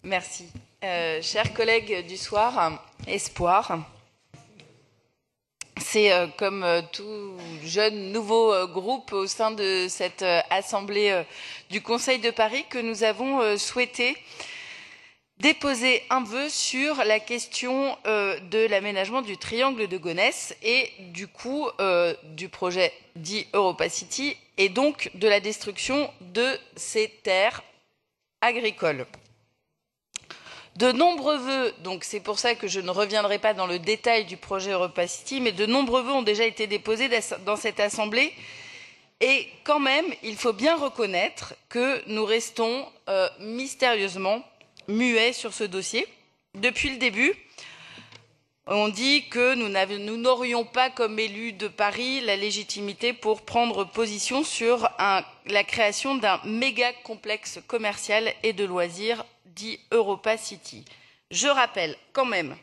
Merci. Chers collègues du soir, Espoir, c'est comme tout jeune nouveau groupe au sein de cette assemblée du Conseil de Paris que nous avons souhaité déposer un vœu sur la question de l'aménagement du triangle de Gonesse et du coup du projet dit Europa City et donc de la destruction de ces terres agricoles. De nombreux vœux, donc c'est pour ça que je ne reviendrai pas dans le détail du projet Europa City, mais de nombreux vœux ont déjà été déposés dans cette assemblée. Et quand même, il faut bien reconnaître que nous restons mystérieusement muets sur ce dossier. Depuis le début, on dit que nous n'aurions pas, comme élus de Paris, la légitimité pour prendre position sur la création d'un méga complexe commercial et de loisirs dit Europa City. Je rappelle quand même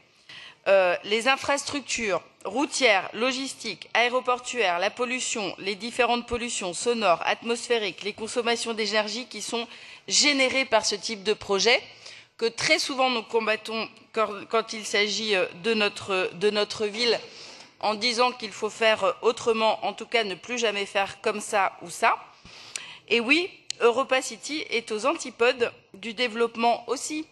les infrastructures routières, logistiques, aéroportuaires, la pollution, les différentes pollutions sonores, atmosphériques, les consommations d'énergie qui sont générées par ce type de projet, que très souvent nous combattons quand il s'agit de notre ville en disant qu'il faut faire autrement, en tout cas ne plus jamais faire comme ça ou ça. Et oui, Europa City est aux antipodes du développement aussi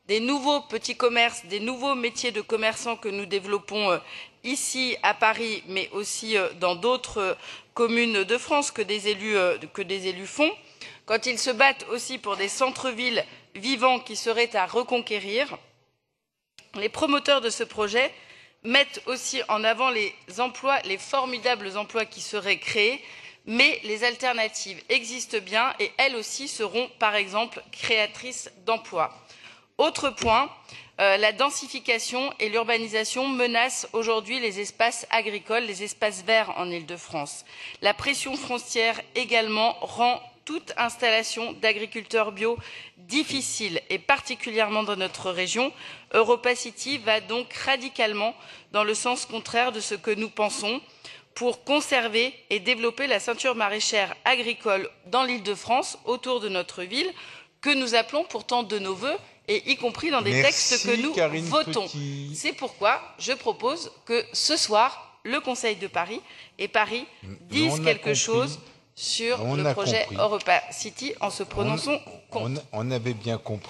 des nouveaux petits commerces, des nouveaux métiers de commerçants que nous développons ici à Paris, mais aussi dans d'autres communes de France que des élus font, quand ils se battent aussi pour des centres-villes vivants qui seraient à reconquérir. Les promoteurs de ce projet mettent aussi en avant les emplois, les formidables emplois qui seraient créés, mais les alternatives existent bien et elles aussi seront, par exemple, créatrices d'emplois. Autre point, la densification et l'urbanisation menacent aujourd'hui les espaces agricoles, les espaces verts en Île-de-France. La pression foncière également rend toute installation d'agriculteurs bio difficile et particulièrement dans notre région. Europa City va donc radicalement dans le sens contraire de ce que nous pensons pour conserver et développer la ceinture maraîchère agricole dans l'Île-de-France autour de notre ville que nous appelons pourtant de nos vœux et y compris dans des textes que nous votons. C'est pourquoi je propose que ce soir, le Conseil de Paris et Paris disent quelque chose sur le projet Europa City en se prononçant contre. On avait bien compris.